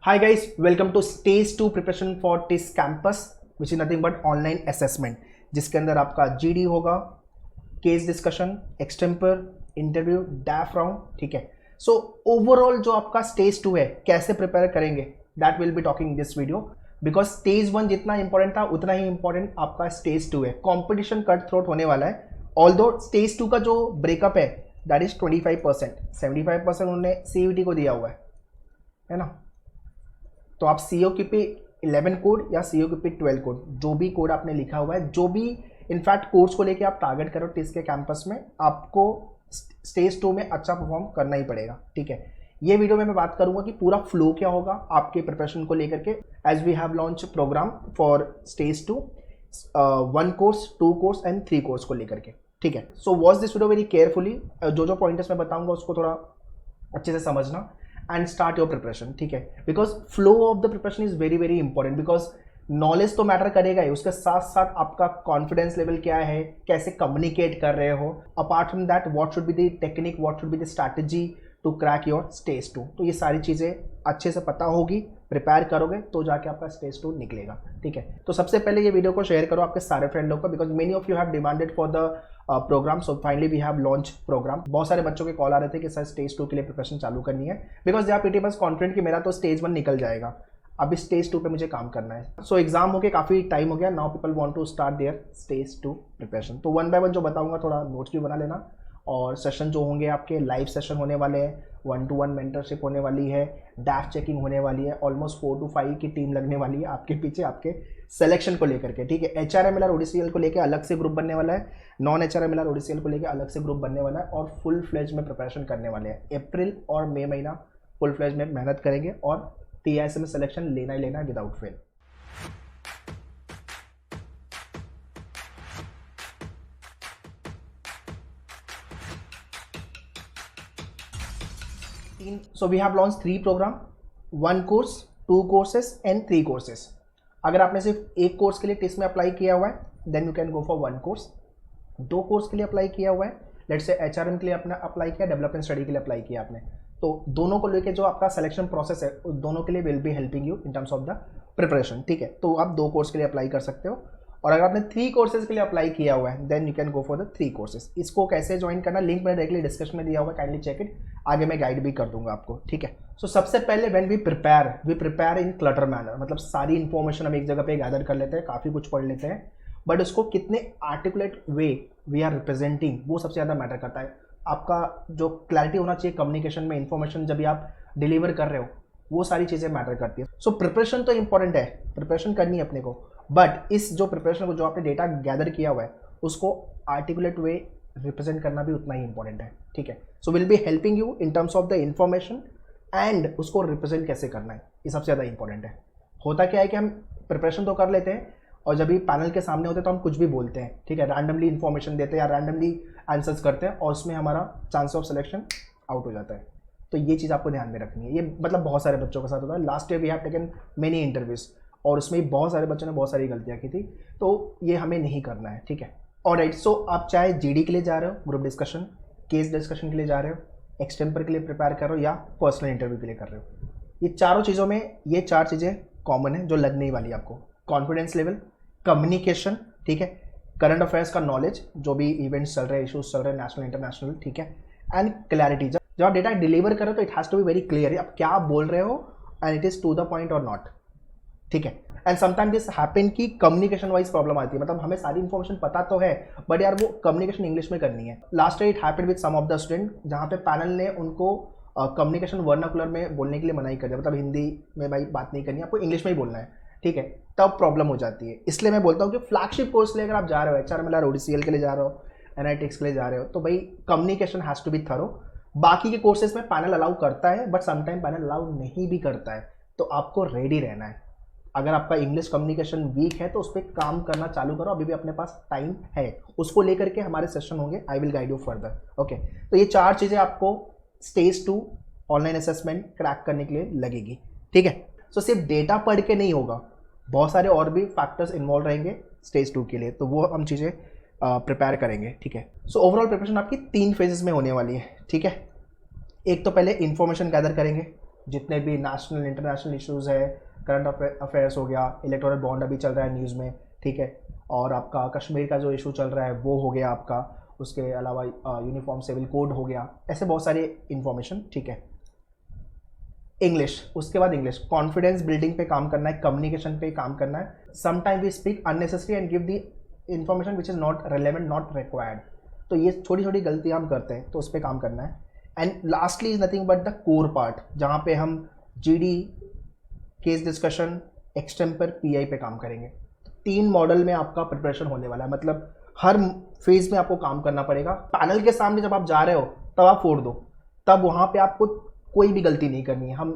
Hi guys, welcome to stage 2 preparation for TIS campus which is nothing but online assessment जिसके अंदर आपका GD होगा, case discussion, extempore, interview, डैफ round, ठीक है। So overall जो आपका स्टेज 2 है कैसे प्रिपेयर करेंगे that will be talking this video because stage 1 जितना इंपॉर्टेंट था उतना ही इंपॉर्टेंट आपका स्टेज 2 है। कॉम्पिटिशन कट थ्रोट होने वाला है। ऑल्दो स्टेज 2 का जो ब्रेकअप है दैट इज 25%, 75% उन्होंने CUET को दिया हुआ है ना। तो आप COQP 11 कोड या COQP 12 कोड जो भी कोड आपने लिखा हुआ है, जो भी इनफैक्ट कोर्स को लेके आप टारगेट करो टिस के कैंपस में, आपको स्टेज 2 में अच्छा परफॉर्म करना ही पड़ेगा, ठीक है। ये वीडियो में मैं बात करूंगा कि पूरा फ्लो क्या होगा आपके प्रिपरेशन को लेकर के as we have launch programme for stage 2, 1 course, 2 course and 3 course को लेकर के, ठीक है। So watch this video very carefully. जो पॉइंटर्स मैं बताऊंगा उसको थोड़ा अच्छे से समझना एंड स्टार्ट योर प्रिपरेशन, ठीक है। Because flow of the preparation is very very important because knowledge तो मैटर करेगा ही, उसके साथ साथ आपका कॉन्फिडेंस लेवल क्या है, कैसे कम्युनिकेट कर रहे हो। Apart from that what should be the technique, what should be the strategy to crack your stage 2। तो ये सारी चीज़ें अच्छे से पता होगी, प्रिपेयर करोगे तो जाके आपका स्टेज 2 निकलेगा, ठीक है। तो सबसे पहले ये वीडियो को शेयर करो आपके सारे फ्रेंड लोग को because many of you have demanded for the programme. So finally we have launch programme. बहुत सारे बच्चों के कॉल आ रहे थे कि सर स्टेज 2 के लिए प्रिपरेशन चालू करनी है because they are pretty much confident कि मेरा तो स्टेज 1 निकल जाएगा, अभी स्टेज 2 पे मुझे काम करना है। सो एग्जाम हो गए, काफ़ी टाइम हो गया, now people want to start their stage 2 preparation. तो 1 बाय 1 जो बताऊंगा थोड़ा नोट्स भी बना लेना। और सेशन जो होंगे आपके लाइव सेशन होने वाले हैं, 1-to-1 मेंटरशिप होने वाली है, डैफ चेकिंग होने वाली है, ऑलमोस्ट 4 to 5 की टीम लगने वाली है आपके पीछे आपके सिलेक्शन को लेकर के, ठीक है। HRML और ODCL को लेकर अलग से ग्रुप बनने वाला है, नॉन HRML और ODCL को लेकर अलग से ग्रुप बनने वाला है और फुल फ्लेज में प्रिपरेशन करने वाले हैं। अप्रैल और मई महीना फुल फ्लेज में मेहनत करेंगे और TIS में सिलेक्शन लेना ही लेना है without fail. So we have launched 3 program, 1 course, 2 courses and 3 courses। अगर आपने सिर्फ एक कोर्स के लिए टिस में अप्लाई किया हुआ है then you can go for 1 course. 2 course के लिए अप्लाई किया हुआ है, लेट्स से HRM के लिए आपने अप्लाई किया, डेवलपमेंट स्टडी के लिए अप्लाई किया आपने, तो दोनों को लेके जो आपका सिलेक्शन प्रोसेस है उस दोनों के लिए will be helping you in terms of the preparation, ठीक है। तो आप 2 कोर्स के लिए अप्लाई कर सकते हो। और अगर आपने 3 कोर्सेज के लिए अप्लाई किया हुआ है then you can go for the 3 courses. इसको कैसे ज्वाइन करना लिंक मैंने डायरेक्टली डिस्क्रिप्शन में दिया होगा, काइंडली चेक इट, आगे मैं गाइड भी कर दूंगा आपको, ठीक है। सो सबसे पहले when we prepare in clutter manner, मतलब सारी इन्फॉर्मेशन हम एक जगह पे गैदर कर लेते हैं, काफ़ी कुछ पढ़ लेते हैं, बट उसको कितने articulate way we are representing वो सबसे ज़्यादा मैटर करता है। आपका जो क्लैरिटी होना चाहिए कम्युनिकेशन में, इन्फॉर्मेशन जब भी आप डिलीवर कर रहे हो वो सारी चीज़ें मैटर करती है। सो प्रिपरेशन तो इंपॉर्टेंट है, प्रिपरेशन करनी है अपने को, बट इस जो प्रिपरेशन को जो आपने डेटा गैदर किया हुआ है उसको आर्टिकुलेट वे रिप्रेजेंट करना भी उतना ही इंपॉर्टेंट है, ठीक है। So will be helping you in terms of the information and उसको रिप्रेजेंट कैसे करना है, ये सबसे ज़्यादा इंपॉर्टेंट है। होता क्या है कि हम प्रिपरेशन तो कर लेते हैं और जब भी पैनल के सामने होते हैं तो हम कुछ भी बोलते हैं, ठीक है, रैंडमली इन्फॉर्मेशन देते हैं या रैंडमली आंसर्स करते हैं और उसमें हमारा चांस ऑफ सिलेक्शन आउट हो जाता है। तो ये चीज़ आपको ध्यान में रखनी है। ये मतलब बहुत सारे बच्चों के साथ होता है। Last year we have taken many interviews और उसमें बहुत सारे बच्चों ने बहुत सारी गलतियाँ की थी, तो ये हमें नहीं करना है, ठीक है। ऑलराइट, सो आप चाहे GD के लिए जा रहे हो, ग्रुप डिस्कशन, केस डिस्कशन के लिए जा रहे हो, एक्सटेम्पर के लिए प्रिपेयर कर रहे हो या पर्सनल इंटरव्यू के लिए कर रहे हो, ये चारों चीज़ों में ये 4 चीज़ें कॉमन है जो लगने ही वाली है आपको। कॉन्फिडेंस लेवल, कम्युनिकेशन, ठीक है, करंट अफेयर्स का नॉलेज, जो भी इवेंट्स चल रहे हैं, इशूज चल रहे हैं नेशनल इंटरनेशनल, ठीक है, एंड क्लैरिटी। जब आप डेटा डिलीवर करो तो it has to be very clear, आप क्या बोल रहे हो and it is to the point और नॉट, ठीक है। एंड समटाइम दिस हैपन कि कम्युनिकेशन वाइज प्रॉब्लम आती है, मतलब हमें सारी इन्फॉर्मेशन पता तो है बट यार वो कम्युनिकेशन इंग्लिश में करनी है। Last year it happen with some of the student जहाँ पे पैनल ने उनको कम्युनिकेशन वर्नाकुलर में बोलने के लिए मनाही कर दिया, मतलब हिंदी में भाई बात नहीं करनी है, आपको इंग्लिश में ही बोलना है, ठीक है, तब प्रॉब्लम हो जाती है। इसलिए मैं बोलता हूँ कि फ्लैगशिप कोर्स ले अगर आप जा रहे हो, HRML और ODCL के लिए जा रहे हो, NITX के लिए जा रहे हो, तो भाई communication has to be thorough. बाकी के कोर्सेज में पैनल अलाउ करता है बट समटाइम पैनल अलाउ नहीं भी करता है, तो आपको रेडी रहना है। अगर आपका इंग्लिश कम्युनिकेशन वीक है तो उस पर काम करना चालू करो, अभी भी अपने पास टाइम है। उसको लेकर के हमारे सेशन होंगे, I will guide you further, okay. तो ये 4 चीज़ें आपको स्टेज 2 ऑनलाइन असेसमेंट क्रैक करने के लिए लगेगी, ठीक है। सो सिर्फ डेटा पढ़ के नहीं होगा, बहुत सारे और भी फैक्टर्स इन्वॉल्व रहेंगे स्टेज 2 के लिए, तो वो हम चीज़ें प्रिपेयर करेंगे, ठीक है। सो ओवरऑल प्रिपरेशन आपकी 3 फेजेस में होने वाली है, ठीक है। एक तो पहले इन्फॉर्मेशन गैदर करेंगे, जितने भी नेशनल इंटरनेशनल इश्यूज़ है, करंट अफेयर्स हो गया, इलेक्टोरल बॉन्ड अभी चल रहा है न्यूज़ में, ठीक है, और आपका कश्मीर का जो इशू चल रहा है वो हो गया आपका, उसके अलावा यूनिफॉर्म सिविल कोड हो गया, ऐसे बहुत सारे इंफॉर्मेशन, ठीक है। इंग्लिश, उसके बाद इंग्लिश, कॉन्फिडेंस बिल्डिंग पे काम करना है, कम्युनिकेशन पे काम करना है। Sometime we speak unnecessary and give the information which is not relevant, not required, तो ये छोटी छोटी गलतियाँ हम करते हैं, तो उस पर काम करना है। And lastly is nothing but the core part, जहाँ पे हम GD, case discussion, extempore, pi पे काम करेंगे। 3 मॉडल में आपका प्रिपरेशन होने वाला है, मतलब हर फेज में आपको काम करना पड़ेगा। पैनल के सामने जब आप जा रहे हो तब आप फोड़ दो, तब वहाँ पे आपको कोई भी गलती नहीं करनी है। हम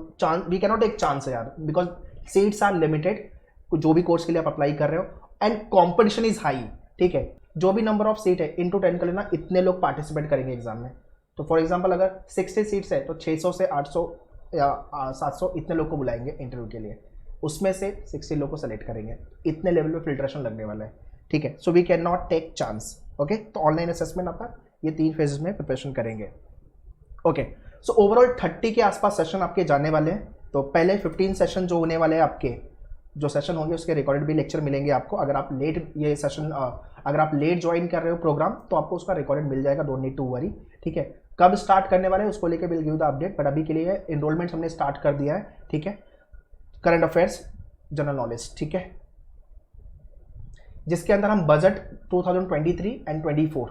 we can not take chance है यार, बिकॉज सीट्स आर लिमिटेड, जो भी कोर्स के लिए आप अप्लाई कर रहे हो, एंड कॉम्पिटिशन इज हाई, ठीक है। जो भी नंबर ऑफ सीट है इंटू 10 कर लेना, इतने लोग पार्टिसिपेट करेंगे एग्जाम में। तो फॉर एग्जाम्पल अगर 60 सीट्स है तो 600 से 800 या 700 इतने लोग को बुलाएंगे इंटरव्यू के लिए, उसमें से 60 लोग को सेलेक्ट करेंगे, इतने लेवल पे फिल्ट्रेशन लगने वाला है, ठीक है। So we can not take chance, okay. तो ऑनलाइन असेसमेंट आपका ये 3 फेजेस में प्रिपरेशन करेंगे, ओके। सो ओवरऑल 30 के आसपास सेशन आपके जाने वाले हैं। तो पहले 15 सेशन जो होने वाले हैं आपके, जो सेशन होंगे उसके रिकॉर्डेड भी लेक्चर मिलेंगे आपको। अगर आप लेट ये सेशन अगर आप लेट ज्वाइन कर रहे हो प्रोग्राम, तो आपको उसका रिकॉर्डेड मिल जाएगा, डोंट नीड टू वरी, ठीक है। कब स्टार्ट करने वाले हैं उसको लेके will give the update, but अभी के लिए एनरोलमेंट हमने स्टार्ट कर दिया है, ठीक है। करंट अफेयर्स, जनरल नॉलेज, ठीक है, जिसके अंदर हम बजट 2023 एंड 24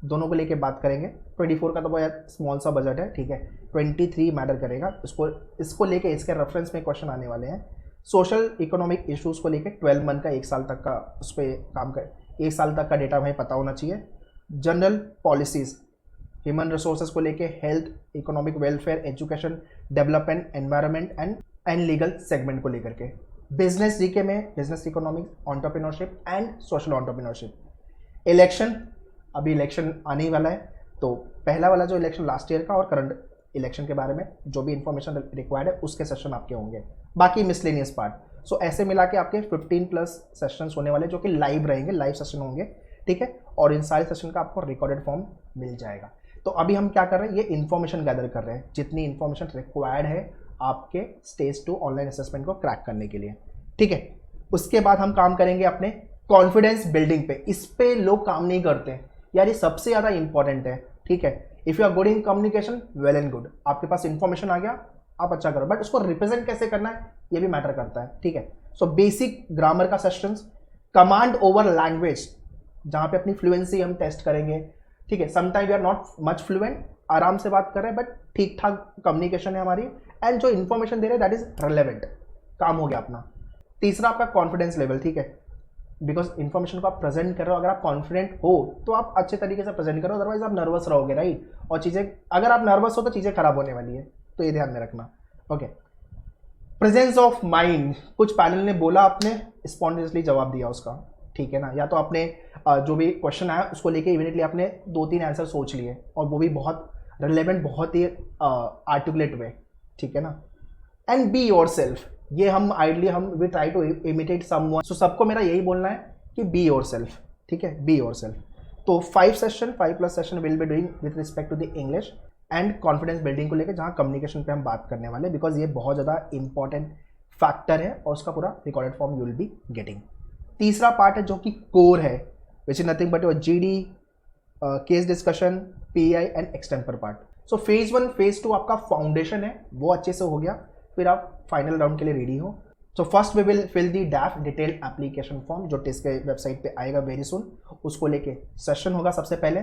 दोनों को लेके बात करेंगे। 24 का तो बहुत स्मॉल सा बजट है, ठीक है। 23 मैटर करेगा, इसको लेके इसके रेफरेंस में क्वेश्चन आने वाले हैं। सोशल इकोनॉमिक इश्यूज को लेके 12 मंथ का, 1 साल तक का उस पर काम कर, 1 साल तक का डेटा हमें पता होना चाहिए। जनरल पॉलिसीज, ह्यूमन रिसोर्सेज को लेके, health, economic welfare, education, development, environment and legal segment को लेकर के। बिजनेस जीके में business economics, entrepreneurship and social entrepreneurship. Election, अभी इलेक्शन आने ही वाला है, तो पहला वाला जो इलेक्शन लास्ट ईयर का और करंट इलेक्शन के बारे में जो भी इंफॉर्मेशन रिक्वायर्ड है उसके सेशन आपके होंगे। बाकी मिसलेनियस पार्ट, सो ऐसे मिला के आपके 15+ सेशंस होने वाले जो कि लाइव रहेंगे, लाइव सेशन होंगे, ठीक है। और इन सारे सेशन का आपको रिकॉर्डेड फॉर्म मिल जाएगा। तो अभी हम क्या कर रहे हैं, ये इन्फॉर्मेशन गैदर कर रहे हैं, जितनी इन्फॉर्मेशन रिक्वायर्ड है आपके स्टेज 2 ऑनलाइन असेसमेंट को क्रैक करने के लिए, ठीक है। उसके बाद हम काम करेंगे अपने कॉन्फिडेंस बिल्डिंग पे। इस पे लोग काम नहीं करते यार, ये सबसे ज़्यादा इंपॉर्टेंट है, ठीक है। If you are good in communication, well and good, आपके पास इंफॉर्मेशन आ गया, आप अच्छा करो, बट उसको रिप्रेजेंट कैसे करना है ये भी मैटर करता है, ठीक है। सो बेसिक ग्रामर का सेशंस, कमांड ओवर लैंग्वेज, जहाँ पे अपनी फ्लुएंसी हम टेस्ट करेंगे, ठीक है। Sometime we are not much fluent, आराम से बात कर रहे हैं, बट ठीक ठाक कम्युनिकेशन है हमारी, एंड जो इन्फॉर्मेशन दे रहे हैं दैट इज रेलेवेंट, काम हो गया अपना। तीसरा आपका कॉन्फिडेंस लेवल, ठीक है, बिकॉज इन्फॉर्मेशन को आप प्रेजेंट कर रहे हो, अगर आप कॉन्फिडेंट हो तो आप अच्छे तरीके से प्रेजेंट करो, अदरवाइज आप नर्वस रहोगे, राइट। और चीज़ें, अगर आप नर्वस हो तो चीज़ें खराब होने वाली है, तो ये ध्यान में रखना, ओके। प्रेजेंस ऑफ माइंड, कुछ पैनल ने बोला, आपने स्पॉन्टेनियसली जवाब दिया उसका, ठीक है ना। या तो आपने जो भी क्वेश्चन आया उसको लेके इमीडिएटली आपने 2-3 आंसर सोच लिए, और वो भी बहुत रिलेवेंट, बहुत ही आर्टिकुलेट वे, ठीक है ना। एंड बी योरसेल्फ, ये हम ideally we try to imitate someone, so सबको मेरा यही बोलना है कि बी योरसेल्फ, ठीक है, बी योरसेल्फ। तो 5 session will be doing with respect to the English and confidence building को लेकर, जहाँ कम्युनिकेशन पे हम बात करने वाले, बिकॉज ये बहुत ज़्यादा इंपॉर्टेंट फैक्टर है, और उसका पूरा recorded form you will be getting. तीसरा पार्ट है जो कि कोर है, which is nothing but your GD, case discussion, pi and extempore part. So phase 1 phase 2 आपका फाउंडेशन है, वो अच्छे से हो गया, फिर आप फाइनल राउंड के लिए रेडी हो। So first we will fill the DAF detail application form, जो टेस्ट के वेबसाइट पे आएगा वेरी सुन, उसको लेके सेशन होगा सबसे पहले,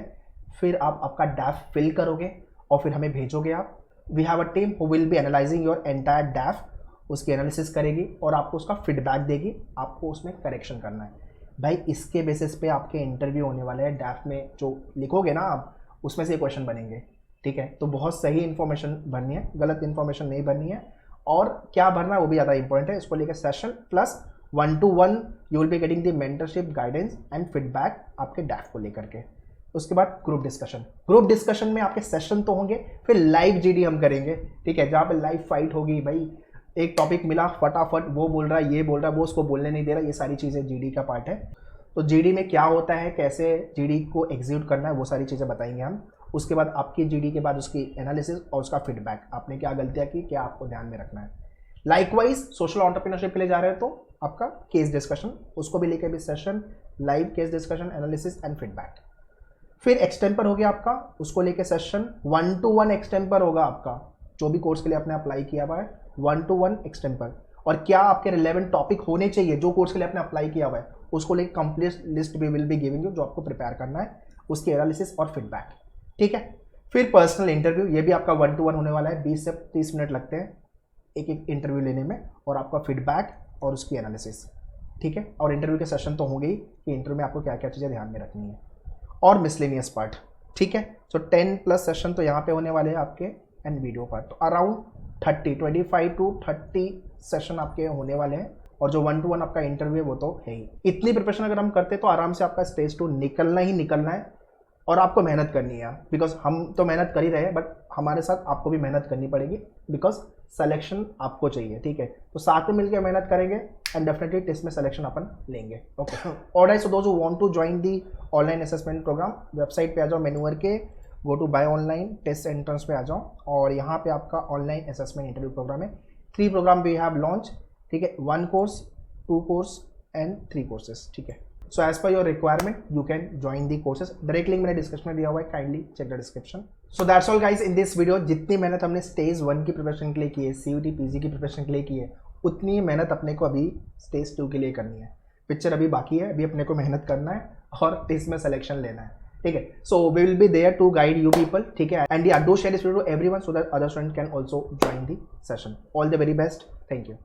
फिर आप आपका डैफ फिल करोगे और फिर हमें भेजोगे आप। We have a team who will be analysing your entire DAF, उसकी एनालिसिस करेगी और आपको उसका फीडबैक देगी, आपको उसमें करेक्शन करना है। भाई इसके बेसिस पे आपके इंटरव्यू होने वाले हैं, डैफ में जो लिखोगे ना आप, उसमें से क्वेश्चन बनेंगे, ठीक है। तो बहुत सही इन्फॉर्मेशन भरनी है, गलत इन्फॉर्मेशन नहीं भरनी है, और क्या भरना है वो भी ज़्यादा इंपॉर्टेंट है। इसको लेकर session plus 1-to-1 you will be getting the mentorship, guidance and feedback आपके डैफ को लेकर के। उसके बाद ग्रुप डिस्कशन में आपके सेशन तो होंगे, फिर लाइव जीडी हम करेंगे, ठीक है, जहाँ पे लाइव फाइट होगी। भाई एक टॉपिक मिला, फटाफट वो बोल रहा है, ये बोल रहा है, वो उसको बोलने नहीं दे रहा, ये सारी चीज़ें जीडी का पार्ट है। तो जीडी में क्या होता है, कैसे जीडी को एग्जीक्यूट करना है, वो सारी चीज़ें बताएंगे हम। उसके बाद आपकी जीडी के बाद उसकी एनालिसिस और उसका फीडबैक, आपने क्या गलतियां की, क्या आपको ध्यान में रखना है। लाइकवाइज सोशल एंटरप्रेन्योरशिप के लिए जा रहे हो तो आपका केस डिस्कशन, उसको भी लेके भी session, live case discussion, analysis and feedback. फिर एक्सटेम्पर हो गया आपका, उसको लेके सेशन 1-to-1 एक्सटेम्पर होगा आपका, जो भी कोर्स के लिए आपने अप्लाई किया हुआ है 1-to-1 एक्सटेम्पर। और क्या आपके रिलेवेंट टॉपिक होने चाहिए जो कोर्स के लिए आपने अप्लाई किया हुआ है, उसको लेके कंप्लीट लिस्ट भी विल बी गिविंग यू, जो आपको प्रिपेयर करना है, उसकी एनालिसिस और फीडबैक। ठीक है। फिर पर्सनल इंटरव्यू, ये भी आपका 1-to-1 होने वाला है, 20 से 30 मिनट लगते हैं एक एक इंटरव्यू लेने में, और आपका फीडबैक और उसकी एनालिसिस। ठीक है। और इंटरव्यू के सेशन तो होंगे ही कि इंटरव्यू में आपको क्या क्या चीज़ें ध्यान में रखनी है, और मिसलेनियस पार्ट। ठीक है। सो 10+ सेशन तो यहाँ पे होने वाले हैं आपके, एंड वीडियो पार्ट तो अराउंड 25 to 30 सेशन आपके होने वाले हैं। और जो 1-to-1 आपका इंटरव्यू है वो तो है ही। इतनी प्रिपरेशन अगर हम करते तो आराम से आपका स्टेज 2 निकलना ही निकलना है, और आपको मेहनत करनी है, बिकॉज हम तो मेहनत कर ही रहे हैं, बट हमारे साथ आपको भी मेहनत करनी पड़ेगी, बिकॉज सिलेक्शन आपको चाहिए। ठीक है। तो साथ में मिलकर मेहनत करेंगे एंड डेफिनेटली टेस्ट में सिलेक्शन अपन लेंगे। Okay. Alright, so those who want to join the online assessment programme, website पे आ जाओ, मेन्यूअर के go to buy online test entrance पे आ जाओ, और यहाँ पे आपका ऑनलाइन असेसमेंट इंटरव्यू प्रोग्राम है। 3 प्रोग्राम वी हैव लॉन्च। ठीक है। 1 कोर्स, 2 कोर्स एंड 3 कोर्सेज। ठीक है। So as per your requirement you can join the courses, direct link मैंने डिस्क्रिप्शन में दिया हुआ है, kindly check the description. So that's all guys in this video. जितनी मेहनत हमने स्टेज 1 की प्रिपरेशन के लिए की है, CUT PG की प्रिपरेशन के लिए की है, उतनी मेहनत अपने को अभी स्टेज 2 के लिए करनी है। पिक्चर अभी बाकी है, अभी अपने को मेहनत करना है और टेस्ट में सिलेक्शन लेना है। ठीक है। So we will be there to guide you people. ठीक है। And do share this video to everyone so that other student can also join the session. All the very best. Thank you.